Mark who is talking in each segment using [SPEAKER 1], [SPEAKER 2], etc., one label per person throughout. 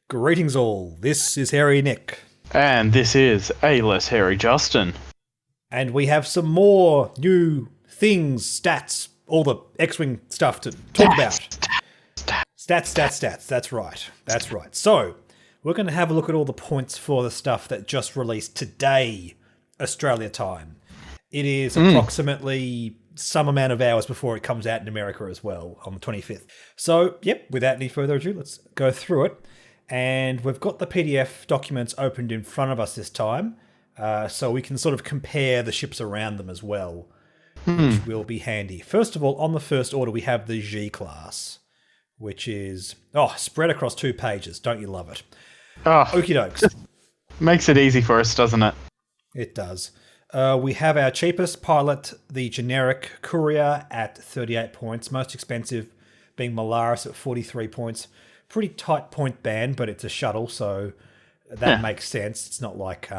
[SPEAKER 1] Greetings all, this is Harry Nick.
[SPEAKER 2] And this is A Less Hairy Justin.
[SPEAKER 1] And we have some more new things, stats, all the X-Wing stuff to talk about. Stats, that's right. So, we're going to have a look at all the points for the stuff that just released today, Australia time. It is approximately some amount of hours before it comes out in America as well, on the 25th. So, without any further ado, let's go through it. And we've got the PDF documents opened in front of us this time, so we can sort of compare the ships around them as well, which will be handy. First of all, on the first order, we have the Gclass, which is, spread across 2 pages. Don't you love it? Okie dokes.
[SPEAKER 2] Makes it easy for us, doesn't it?
[SPEAKER 1] It does. We have our cheapest pilot, the generic Courier, at 38 points. Most expensive being Molaris at 43 points. Pretty tight point band, but it's a shuttle, so that makes sense. It's not like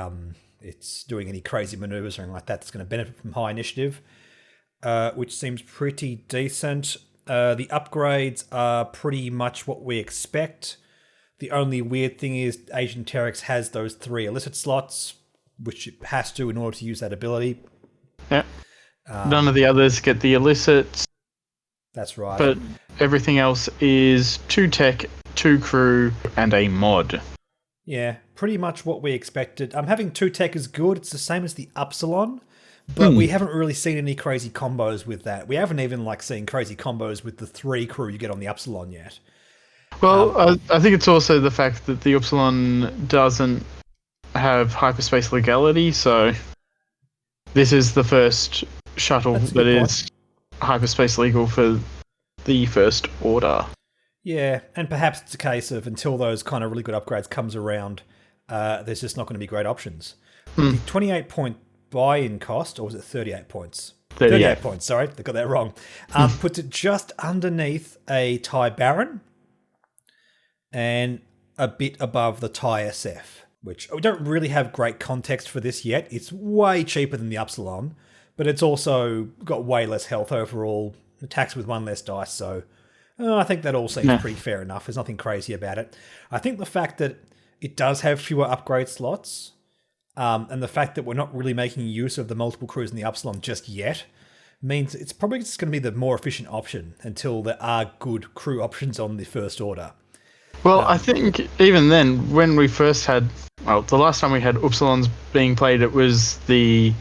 [SPEAKER 1] it's doing any crazy maneuvers or anything like that that's going to benefit from high initiative, which seems pretty decent. The upgrades are pretty much what we expect. The only weird thing is Agent Terex has those 3 illicit slots, which it has to in order to use that ability.
[SPEAKER 2] Yeah. None of the others get the illicits.
[SPEAKER 1] That's right.
[SPEAKER 2] But everything else is 2 tech, 2 crew, and a mod.
[SPEAKER 1] Yeah, pretty much what we expected. Having 2 tech is good. It's the same as the Upsilon, but we haven't really seen any crazy combos with that. We haven't even seen crazy combos with the 3 crew you get on the Upsilon yet.
[SPEAKER 2] Well, I think it's also the fact that the Upsilon doesn't have hyperspace legality, so this is the first shuttle that is hyperspace legal for the First Order.
[SPEAKER 1] Yeah, and perhaps it's a case of until those kind of really good upgrades comes around, there's just not going to be great options. The 28 point buy-in cost, or was it 38 points? 38 points, sorry, they got that wrong. Puts it just underneath a TIE Baron and a bit above the TIE SF, which we don't really have great context for this yet. It's way cheaper than the Upsilon, but it's also got way less health overall, attacks with 1 less dice, so I think that all seems pretty fair enough. There's nothing crazy about it. I think the fact that it does have fewer upgrade slots, and the fact that we're not really making use of the multiple crews in the Upsilon just yet, means it's probably just going to be the more efficient option until there are good crew options on the First Order.
[SPEAKER 2] Well, I think even then, when we first had, the last time we had Upsilons being played, it was the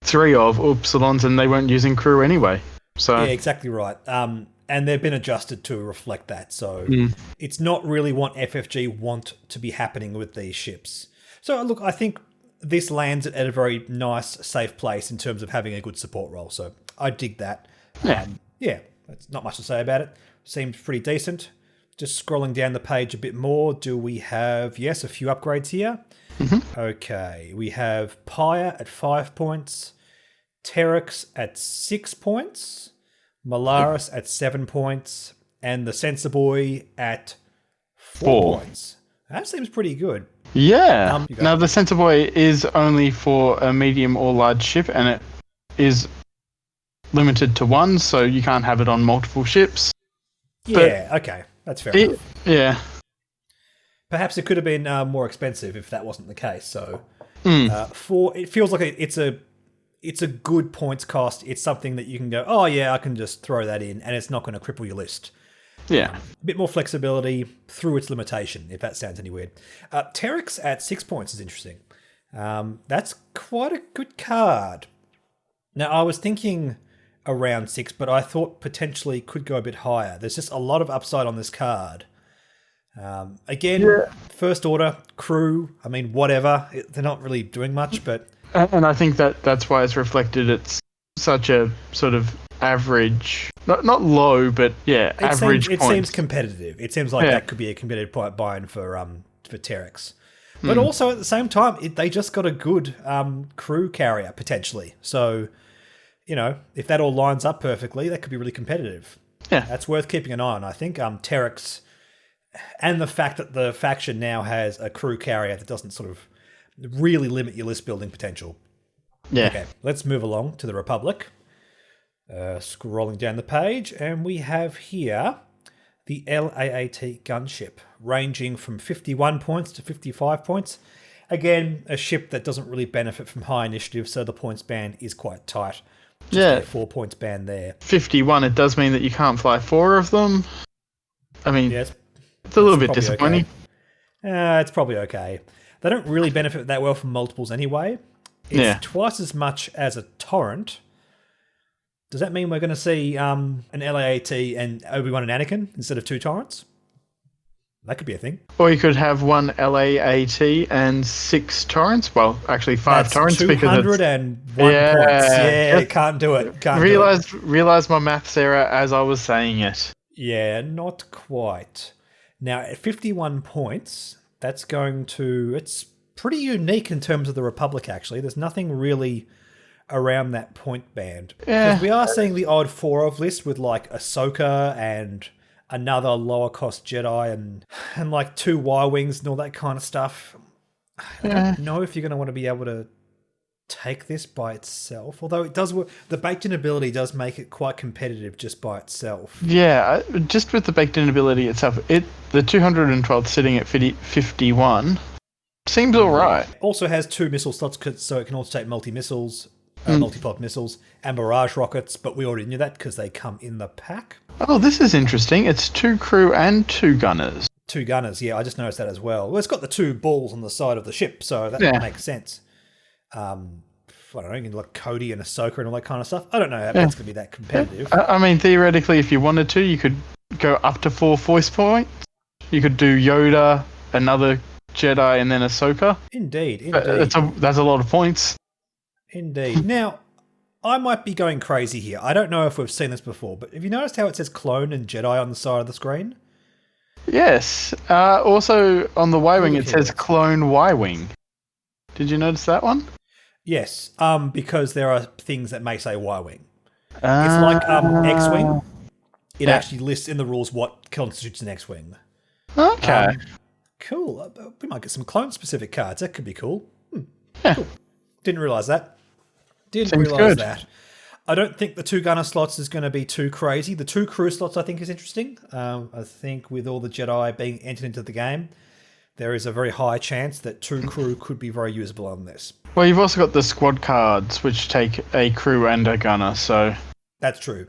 [SPEAKER 2] 3 of Upsilons, and they weren't using crew anyway. So
[SPEAKER 1] yeah, exactly right. And they've been adjusted to reflect that. So it's not really what FFG want to be happening with these ships. So look, I think this lands it at a very nice, safe place in terms of having a good support role. So I dig that. That's not much to say about it. Seems pretty decent. Just scrolling down the page a bit more, do we have, a few upgrades here? Okay, we have Pyre at 5 points, Terex at 6 points, Molaris at 7 points, and the Sensor Boy at 4 points. That seems pretty good.
[SPEAKER 2] Yeah. Now, the Sensor Boy is only for a medium or large ship, and it is limited to 1, so you can't have it on multiple ships.
[SPEAKER 1] Yeah, okay. That's fair enough.
[SPEAKER 2] Yeah.
[SPEAKER 1] Perhaps it could have been more expensive if that wasn't the case. So, it feels like it's a good points cost. It's something that you can go, I can just throw that in, and it's not going to cripple your list.
[SPEAKER 2] Yeah.
[SPEAKER 1] A bit more flexibility through its limitation, if that sounds any weird. Terex at 6 points is interesting. That's quite a good card. Now, I was thinking around 6, but I thought potentially could go a bit higher. There's just a lot of upside on this card. First Order, crew, whatever. They're not really doing much, but...
[SPEAKER 2] And I think that's why it's reflected it's such a sort of average... Not low, but average
[SPEAKER 1] It seems competitive. It seems like that could be a competitive buy-in for Terex. But also, at the same time, they just got a good crew carrier, potentially. So... if that all lines up perfectly, that could be really competitive.
[SPEAKER 2] Yeah.
[SPEAKER 1] That's worth keeping an eye on, I think. Terex, and the fact that the faction now has a crew carrier that doesn't sort of really limit your list building potential.
[SPEAKER 2] Yeah.
[SPEAKER 1] Okay, let's move along to the Republic. Scrolling down the page, and we have here the LAAT gunship, ranging from 51 points to 55 points. Again, a ship that doesn't really benefit from high initiative, so the points band is quite tight. Just a 4 points band there.
[SPEAKER 2] 51, it does mean that you can't fly 4 of them. I mean, it's a little bit disappointing.
[SPEAKER 1] Okay. It's probably okay. They don't really benefit that well from multiples anyway. It's twice as much as a torrent. Does that mean we're going to see an LAAT and Obi-Wan and Anakin instead of 2 torrents? That could be a thing.
[SPEAKER 2] Or you could have 1 LAAT and 6 torrents. Well, actually 5 torrents.
[SPEAKER 1] 201 points. Yeah, can't do it.
[SPEAKER 2] Realised my maths error as I was saying it.
[SPEAKER 1] Yeah, not quite. Now, at 51 points, that's going to... It's pretty unique in terms of the Republic, actually. There's nothing really around that point band. Because we are seeing the odd 4 of list with like Ahsoka and another lower cost Jedi and like 2 Y-Wings and all that kind of stuff. I don't know if you're going to want to be able to take this by itself, although it does work. The baked-in ability does make it quite competitive just by itself.
[SPEAKER 2] Yeah, just with the baked-in ability itself, the 212th sitting at 51 seems all right.
[SPEAKER 1] Also has 2 missile slots, so it can also take multi-missiles, multi-pod missiles, and barrage rockets, but we already knew that because they come in the pack.
[SPEAKER 2] Oh, this is interesting. It's 2 crew and 2 gunners.
[SPEAKER 1] 2 gunners, yeah, I just noticed that as well. Well, it's got the 2 balls on the side of the ship, so that makes sense. I don't know, like Cody and Ahsoka and all that kind of stuff. I don't know if it's going to be that competitive.
[SPEAKER 2] I mean, theoretically, if you wanted to, you could go up to 4 voice points. You could do Yoda, another Jedi, and then Ahsoka.
[SPEAKER 1] Indeed.
[SPEAKER 2] That's a lot of points.
[SPEAKER 1] Indeed. Now, I might be going crazy here. I don't know if we've seen this before, but have you noticed how it says clone and Jedi on the side of the screen?
[SPEAKER 2] Yes. Also, on the Y-Wing, it says clone Y-Wing. Did you notice that one?
[SPEAKER 1] Yes, because there are things that may say Y-Wing. It's like X-Wing. It actually lists in the rules what constitutes an X-Wing.
[SPEAKER 2] Okay.
[SPEAKER 1] Cool. We might get some clone-specific cards. That could be cool.
[SPEAKER 2] Yeah.
[SPEAKER 1] Cool. Didn't realise that. Seems that. I don't think the 2 gunner slots is going to be too crazy. The 2 crew slots I think is interesting. I think with all the Jedi being entered into the game, there is a very high chance that 2 crew could be very usable on this.
[SPEAKER 2] Well, you've also got the squad cards, which take a crew and a gunner, so...
[SPEAKER 1] That's true.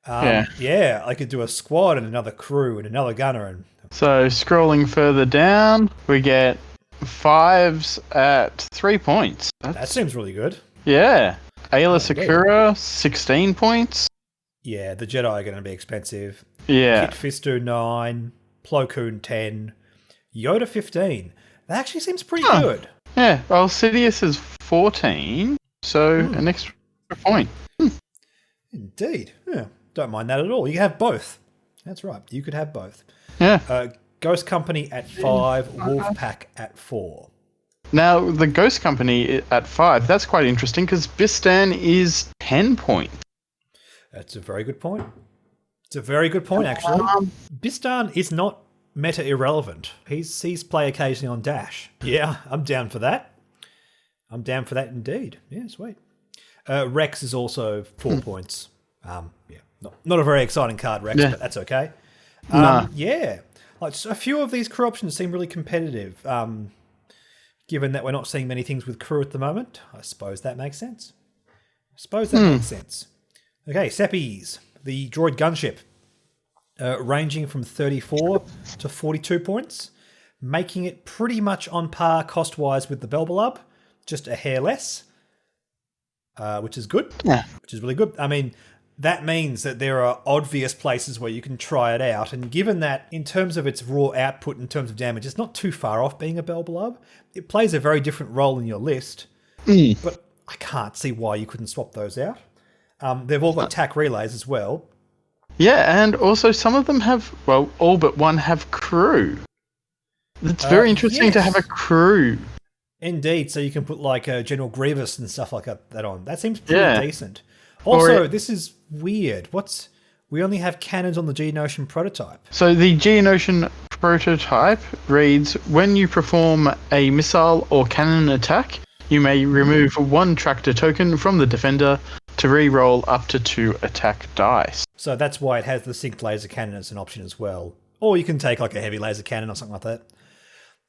[SPEAKER 1] Yeah, I could do a squad and another crew and another gunner.
[SPEAKER 2] So, scrolling further down, we get 5s at 3 points.
[SPEAKER 1] That seems really good.
[SPEAKER 2] Yeah. Ayla Sakura, 16 points.
[SPEAKER 1] Yeah, the Jedi are going to be expensive.
[SPEAKER 2] Yeah.
[SPEAKER 1] Kit Fisto, 9. Plo Koon, 10. Yoda, 15. That actually seems pretty good.
[SPEAKER 2] Yeah, well, Sidious is 14, so an extra point.
[SPEAKER 1] Indeed. Yeah, don't mind that at all. You can have both. That's right. You could have both.
[SPEAKER 2] Yeah.
[SPEAKER 1] Ghost Company at 5, Wolfpack at 4.
[SPEAKER 2] Now, the Ghost Company at 5, that's quite interesting because Bistan is 10 points.
[SPEAKER 1] That's a very good point. It's a very good point, actually. Bistan is not meta irrelevant. He's play occasionally on Dash. Yeah, I'm down for that. I'm down for that indeed. Yeah, sweet. Rex is also 4 points. Not a very exciting card, Rex, but that's okay. Yeah, like a few of these crew options seem really competitive. Given that we're not seeing many things with crew at the moment, I suppose that makes sense. Okay, Seppies, the droid gunship. Ranging from 34 to 42 points, making it pretty much on par cost-wise with the Belbalub, just a hair less, which is good.
[SPEAKER 2] Yeah.
[SPEAKER 1] Which is really good. I mean, that means that there are obvious places where you can try it out, and given that in terms of its raw output, in terms of damage, it's not too far off being a Belbalub, it plays a very different role in your list, but I can't see why you couldn't swap those out. They've all got TAC relays as well.
[SPEAKER 2] Yeah, and also some of them have, well, all but one have crew. It's very interesting to have a crew.
[SPEAKER 1] Indeed, so you can put like General Grievous and stuff like that on. That seems pretty decent. Also, this is weird. We only have cannons on the Geonosian prototype.
[SPEAKER 2] So the Geonosian prototype reads, when you perform a missile or cannon attack, you may remove 1 tractor token from the defender to re-roll up to 2 attack dice.
[SPEAKER 1] So that's why it has the synced laser cannon as an option as well. Or you can take like a heavy laser cannon or something like that.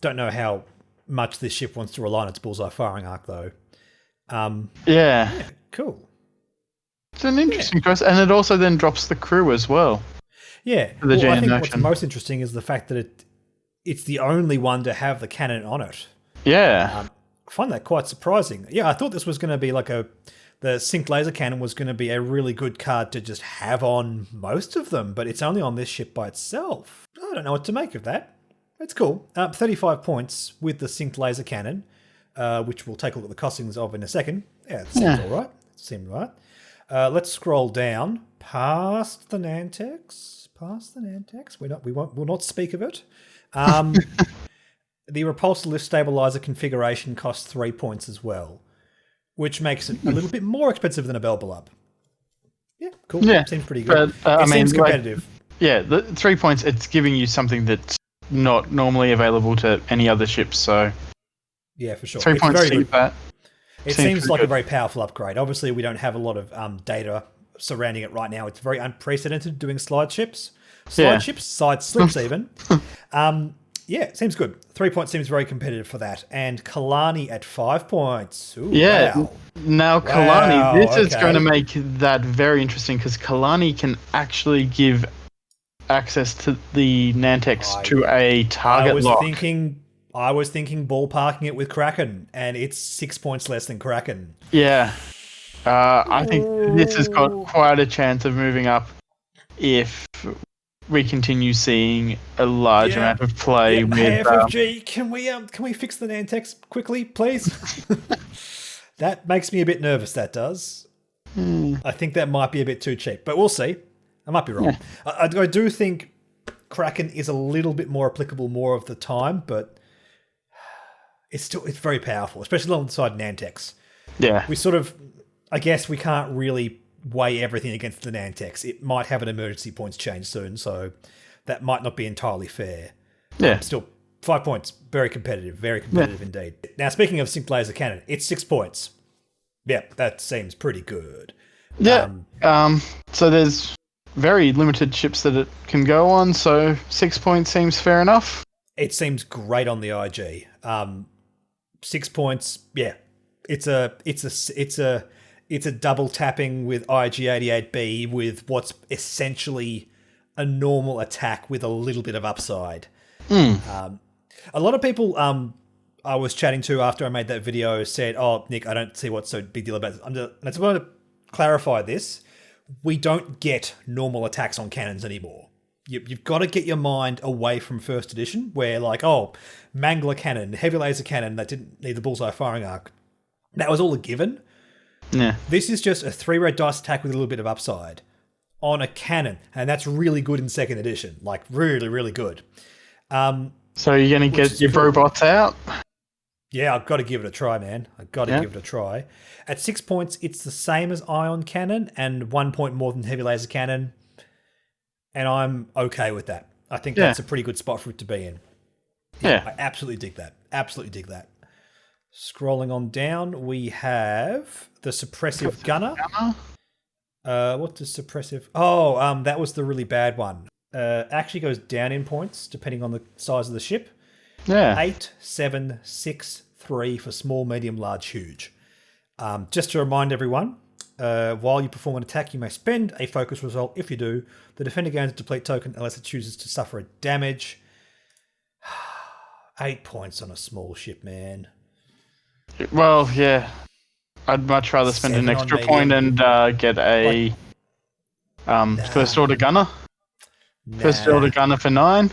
[SPEAKER 1] Don't know how much this ship wants to rely on its bullseye firing arc though. Yeah, cool.
[SPEAKER 2] It's an interesting choice, and it also then drops the crew as well.
[SPEAKER 1] Yeah, well, I think what's most interesting is the fact that it's the only one to have the cannon on it.
[SPEAKER 2] Yeah.
[SPEAKER 1] I find that quite surprising. Yeah, I thought this was going to be like the synced laser cannon was going to be a really good card to just have on most of them, but it's only on this ship by itself. I don't know what to make of that. It's cool. 35 points with the synced laser cannon, which we'll take a look at the costings of in a second. Yeah, it seems all right. It seemed right. Let's scroll down past the Nantex. We'll not speak of it. The repulsor lift stabilizer configuration costs 3 points as well, which makes it a little bit more expensive than a Bell Up. Yeah, cool. Yeah, seems pretty good. It seems competitive.
[SPEAKER 2] The 3 points, it's giving you something that's not normally available to any other ships, so...
[SPEAKER 1] Yeah, for sure.
[SPEAKER 2] 3 points
[SPEAKER 1] very
[SPEAKER 2] good. That.
[SPEAKER 1] It seems like a very powerful upgrade. Obviously, we don't have a lot of data surrounding it right now. It's very unprecedented doing slide ships. Side slips even. Yeah, it seems good. 3 points seems very competitive for that. And Kalani at 5 points. Ooh, wow.
[SPEAKER 2] Now Kalani, this is going to make that very interesting because Kalani can actually give access to the Nantex to a target lock.
[SPEAKER 1] I was thinking ballparking it with Kraken, and it's 6 points less than Kraken.
[SPEAKER 2] Yeah. I think this has got quite a chance of moving up if we continue seeing a large amount of play with...
[SPEAKER 1] Hey, FFG, can we fix the Nantex quickly, please? That makes me a bit nervous, that does. I think that might be a bit too cheap, but we'll see. I might be wrong. I do think Kraken is a little bit more applicable more of the time, but it's very powerful, especially alongside Nantex.
[SPEAKER 2] Yeah.
[SPEAKER 1] We sort of... I guess we can't really weigh everything against the Nantex. It might have an emergency points change soon, so that might not be entirely fair.
[SPEAKER 2] Yeah.
[SPEAKER 1] Still, 5 points. Very competitive indeed. Now, speaking of synced laser cannon, it's 6 points. Yeah, that seems pretty good.
[SPEAKER 2] Yeah. So there's very limited ships that it can go on, so 6 points seems fair enough.
[SPEAKER 1] It seems great on the IG. 6 points, yeah. It's a double tapping with IG-88B with what's essentially a normal attack with a little bit of upside. A lot of people I was chatting to after I made that video said, "Oh, Nick, I don't see what's so big deal about this." I just want to clarify this. We don't get normal attacks on cannons anymore. You've got to get your mind away from first edition where like, oh, Mangler cannon, heavy laser cannon that didn't need the bullseye firing arc. That was all a given.
[SPEAKER 2] Yeah.
[SPEAKER 1] This is just a 3 red dice attack with a little bit of upside on a cannon, and that's really good in second edition. Like, really, really good.
[SPEAKER 2] So you're going to get your robots out?
[SPEAKER 1] Yeah, I've got to give it a try, man. I've got to give it a try. At 6 points, it's the same as ion cannon and 1 point more than heavy laser cannon, and I'm okay with that. I think that's a pretty good spot for it to be in.
[SPEAKER 2] Yeah.
[SPEAKER 1] I absolutely dig that. Absolutely dig that. Scrolling on down, we have the Suppressive Gunner. What does Suppressive... Oh, that was the really bad one. Actually goes down in points, depending on the size of the ship.
[SPEAKER 2] Yeah.
[SPEAKER 1] 8, 7, 6, 3 for small, medium, large, huge. Just to remind everyone, while you perform an attack, you may spend a focus result. If you do, the defender gains a deplete token unless it chooses to suffer a damage. 8 points on a small ship, man.
[SPEAKER 2] Well, yeah. I'd much rather spend an extra point and get a first order gunner. First order gunner for 9.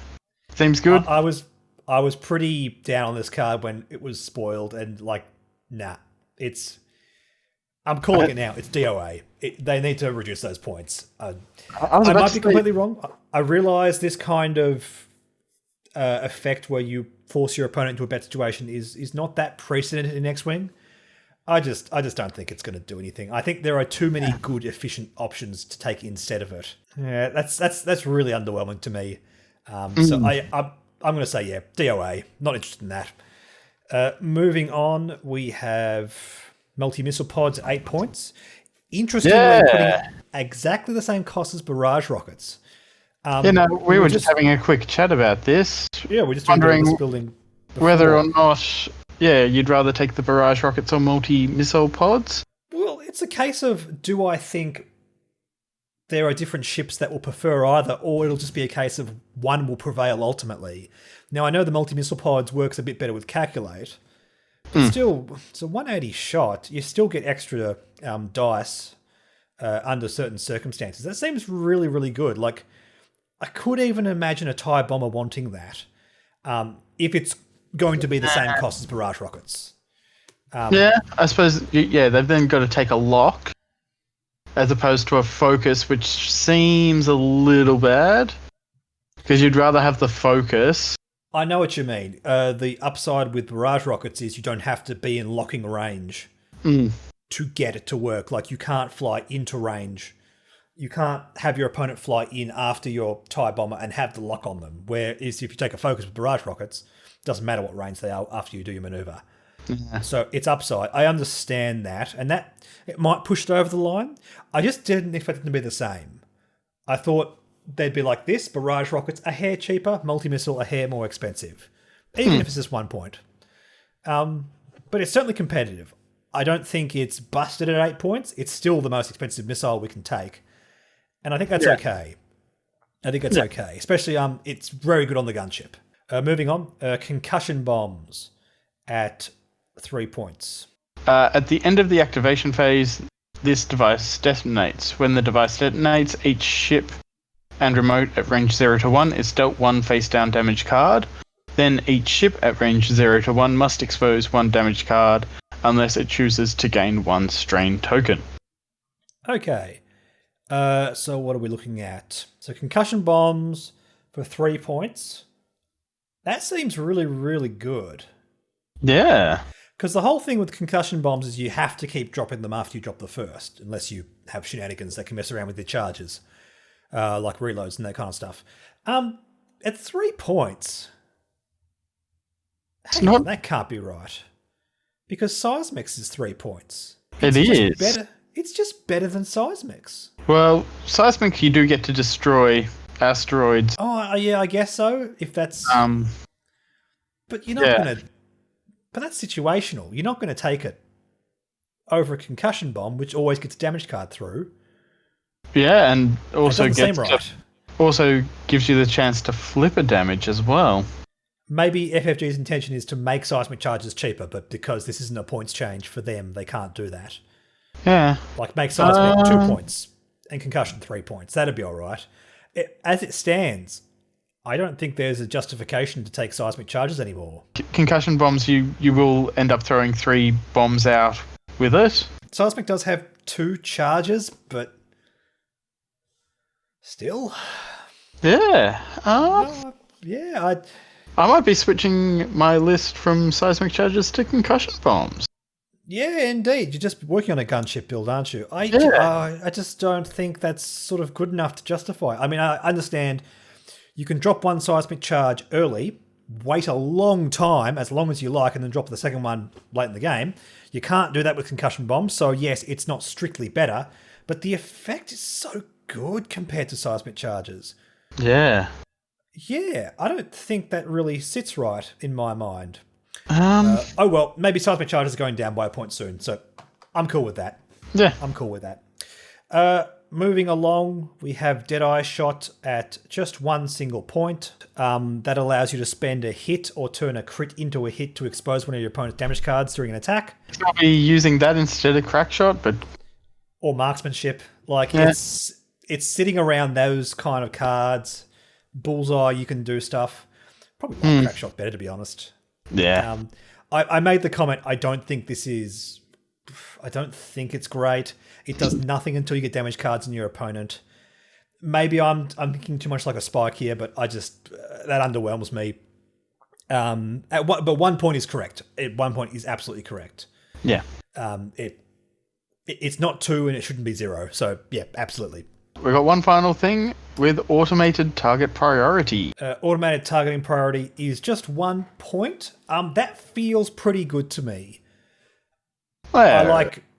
[SPEAKER 2] Seems good.
[SPEAKER 1] I was pretty down on this card when it was spoiled and like, nah. I'm calling it now. It's DOA. They need to reduce those points. I might be completely wrong. I realise this kind of effect where you force your opponent into a bad situation is not that precedented in X-Wing. I just don't think it's going to do anything. I think there are too many good, efficient options to take instead of it. Yeah, that's really underwhelming to me. So I'm going to say DOA. Not interested in that. Moving on, we have multi-missile pods at 8 points. Interestingly, putting exactly the same cost as barrage rockets.
[SPEAKER 2] We were just having a quick chat about this.
[SPEAKER 1] Yeah, we're just
[SPEAKER 2] wondering
[SPEAKER 1] this building
[SPEAKER 2] whether or not, you'd rather take the barrage rockets or multi-missile pods.
[SPEAKER 1] Well, it's a case of, do I think there are different ships that will prefer either, or it'll just be a case of one will prevail ultimately. Now, I know the multi-missile pods works a bit better with Calculate, but still, it's a 180 shot. You still get extra dice under certain circumstances. That seems really, really good. Like, I could even imagine a TIE bomber wanting that if it's going to be the same cost as barrage rockets.
[SPEAKER 2] I suppose, they've then got to take a lock as opposed to a focus, which seems a little bad because you'd rather have the focus.
[SPEAKER 1] I know what you mean. The upside with barrage rockets is you don't have to be in locking range to get it to work. Like, you can't fly into range. You can't have your opponent fly in after your TIE bomber and have the lock on them. Whereas if you take a focus with barrage rockets, it doesn't matter what range they are after you do your maneuver. Yeah. So it's upside. I understand that, and that it might push it over the line. I just didn't expect it to be the same. I thought they'd be like this: barrage rockets a hair cheaper, multi-missile a hair more expensive, even if it's just 1 point. But it's certainly competitive. I don't think it's busted at 8 points. It's still the most expensive missile we can take, and I think that's okay. I think that's okay, especially it's very good on the gunship. Moving on, concussion bombs at 3 points.
[SPEAKER 2] At the end of the activation phase, this device detonates. When the device detonates, each ship and remote at range 0 to 1 is dealt 1 face-down damage card. Then each ship at range 0 to 1 must expose 1 damage card unless it chooses to gain 1 strain token.
[SPEAKER 1] Okay. So what are we looking at? So concussion bombs for 3 points. That seems really, really good.
[SPEAKER 2] Yeah.
[SPEAKER 1] Because the whole thing with concussion bombs is you have to keep dropping them after you drop the first, unless you have shenanigans that can mess around with your charges, like reloads and that kind of stuff. At 3 points, that can't be right. Because Seismix is 3 points. It's just better than Seismix.
[SPEAKER 2] Well, Seismix, you do get to destroy asteroids.
[SPEAKER 1] Oh, yeah, I guess so. If that's... But you're not going to... But that's situational. You're not going to take it over a concussion bomb, which always gets a damage card through.
[SPEAKER 2] Yeah, and also also gives you the chance to flip a damage as well.
[SPEAKER 1] Maybe FFG's intention is to make seismic charges cheaper, but because this isn't a points change for them, they can't do that.
[SPEAKER 2] Yeah.
[SPEAKER 1] Like make seismic 2 points and concussion 3 points. That'd be all right. As it stands, I don't think there's a justification to take seismic charges anymore.
[SPEAKER 2] Concussion bombs, you will end up throwing 3 bombs out with it.
[SPEAKER 1] Seismic does have 2 charges, but still.
[SPEAKER 2] Yeah. I might be switching my list from seismic charges to concussion bombs.
[SPEAKER 1] Yeah, indeed. You're just working on a gunship build, aren't you? I just don't think that's sort of good enough to justify. I mean, I understand you can drop 1 seismic charge early, wait a long time, as long as you like, and then drop the second one late in the game. You can't do that with concussion bombs, so yes, it's not strictly better, but the effect is so good compared to seismic charges.
[SPEAKER 2] Yeah.
[SPEAKER 1] Yeah, I don't think that really sits right in my mind. Oh well, maybe seismic charges are going down by a point soon, so I'm cool with that.
[SPEAKER 2] Yeah.
[SPEAKER 1] I'm cool with that. Moving along, we have Deadeye Shot at just 1 single point. That allows you to spend a hit or turn a crit into a hit to expose one of your opponent's damage cards during an attack.
[SPEAKER 2] I'll be using that instead of Crack Shot, but...
[SPEAKER 1] Or Marksmanship. It's sitting around those kind of cards. Bullseye, you can do stuff. Probably like Crack Shot better, to be honest.
[SPEAKER 2] Yeah.
[SPEAKER 1] I made the comment, I don't think it's great. It does nothing until you get damage cards in your opponent. Maybe I'm thinking too much like a Spike here, but I just that underwhelms me. But 1 point is correct. 1 point is absolutely correct.
[SPEAKER 2] Yeah.
[SPEAKER 1] It's not 2 and it shouldn't be 0. So yeah, absolutely.
[SPEAKER 2] We've got one final thing with automated target priority.
[SPEAKER 1] Automated targeting priority is just 1 point. That feels pretty good to me. Well,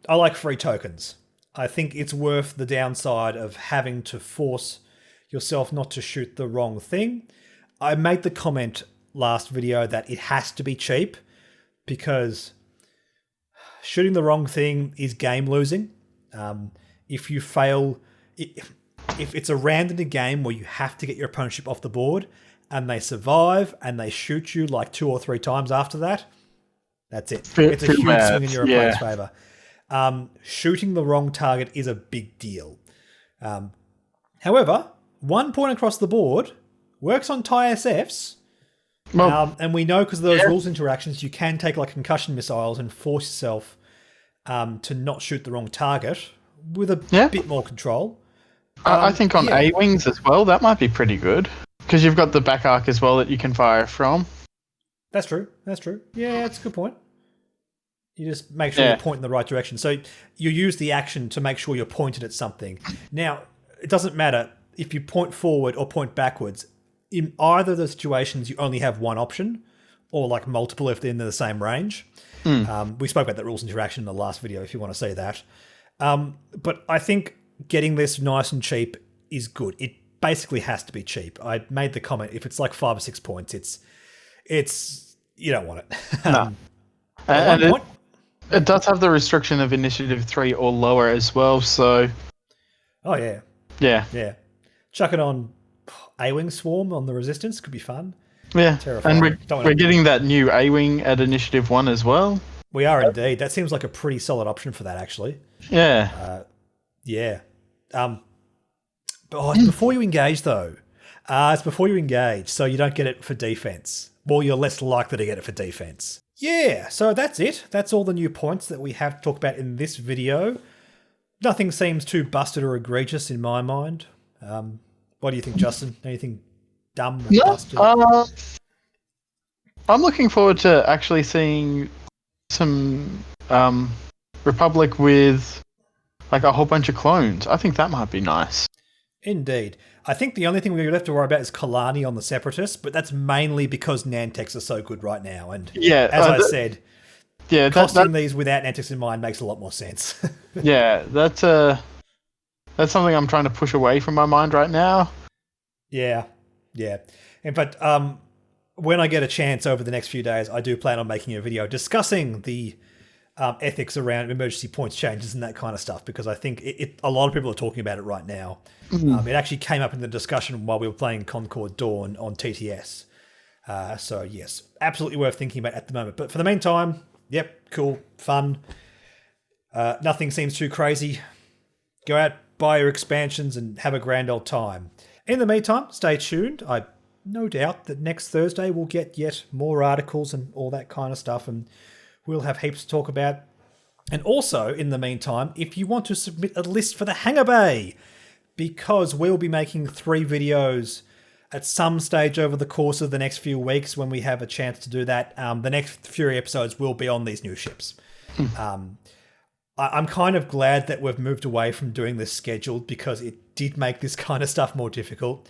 [SPEAKER 1] I like free tokens. I think it's worth the downside of having to force yourself not to shoot the wrong thing. I made the comment last video that it has to be cheap because shooting the wrong thing is game losing. If you fail, if it's a round in a game where you have to get your opponent's ship off the board and they survive and they shoot you like 2 or 3 times after that, that's it. It's a huge swing in your opponent's favour. Shooting the wrong target is a big deal. However, 1 point across the board works on TIE SFs. Well, and we know because of those rules interactions, you can take like concussion missiles and force yourself to not shoot the wrong target with a bit more control.
[SPEAKER 2] I think on A-Wings as well, that might be pretty good. Because you've got the back arc as well that you can fire from.
[SPEAKER 1] That's true. Yeah, that's a good point. You just make sure you're pointing in the right direction. So you use the action to make sure you're pointed at something. Now, it doesn't matter if you point forward or point backwards. In either of the situations, you only have one option, or like multiple if they're in the same range. We spoke about that rules interaction in the last video if you want to see that. But I think getting this nice and cheap is good. It basically has to be cheap. I made the comment, if it's like 5 or 6 points, it's you don't want it.
[SPEAKER 2] No. And it does have the restriction of initiative 3 or lower as well, so...
[SPEAKER 1] Oh, yeah.
[SPEAKER 2] Yeah.
[SPEAKER 1] Chuck it on A-Wing Swarm on the Resistance. Could be fun.
[SPEAKER 2] Yeah.
[SPEAKER 1] Terrifying.
[SPEAKER 2] And we're getting that new A-Wing at initiative 1 as well.
[SPEAKER 1] We are indeed. That seems like a pretty solid option for that, actually.
[SPEAKER 2] Yeah.
[SPEAKER 1] But it's before you engage, though. It's before you engage, so you don't get it for defense. Well, you're less likely to get it for defense. Yeah, so that's it. That's all the new points that we have to talk about in this video. Nothing seems too busted or egregious in my mind. What do you think, Justin? Anything dumb or busted?
[SPEAKER 2] I'm looking forward to actually seeing some Republic with like a whole bunch of clones. I think that might be nice.
[SPEAKER 1] Indeed. I think the only thing we're left to worry about is Kalani on the Separatists, but that's mainly because Nantex are so good right now. And as I said, costing these without Nantex in mind makes a lot more sense.
[SPEAKER 2] Yeah, that's something I'm trying to push away from my mind right now.
[SPEAKER 1] Yeah. In fact, when I get a chance over the next few days, I do plan on making a video discussing the ethics around emergency points changes and that kind of stuff, because I think a lot of people are talking about it right now. It actually came up in the discussion while we were playing Concord Dawn on TTS. So yes, absolutely worth thinking about at the moment. But for the meantime, yep, cool, fun. Nothing seems too crazy. Go out, buy your expansions and have a grand old time. In the meantime, stay tuned. I no doubt that next Thursday we'll get yet more articles and all that kind of stuff, and we'll have heaps to talk about. And also, in the meantime, if you want to submit a list for the Hangar Bay, because we'll be making 3 videos at some stage over the course of the next few weeks when we have a chance to do that. The next few episodes will be on these new ships. I'm kind of glad that we've moved away from doing this scheduled, because it did make this kind of stuff more difficult.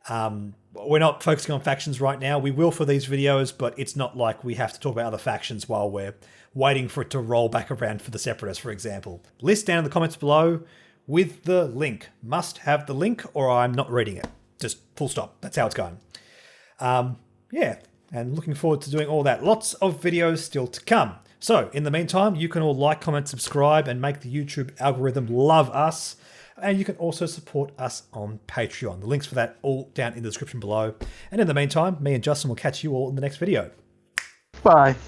[SPEAKER 1] We're not focusing on factions right now. We will for these videos, but it's not like we have to talk about other factions while we're waiting for it to roll back around for the Separatists, for example. List down in the comments below with the link. Must have the link or I'm not reading it. Just full stop. That's how it's going. And looking forward to doing all that. Lots of videos still to come. So in the meantime, you can all like, comment, subscribe, and make the YouTube algorithm love us. And you can also support us on Patreon. The links for that all down in the description below. And in the meantime, me and Justin will catch you all in the next video.
[SPEAKER 2] Bye.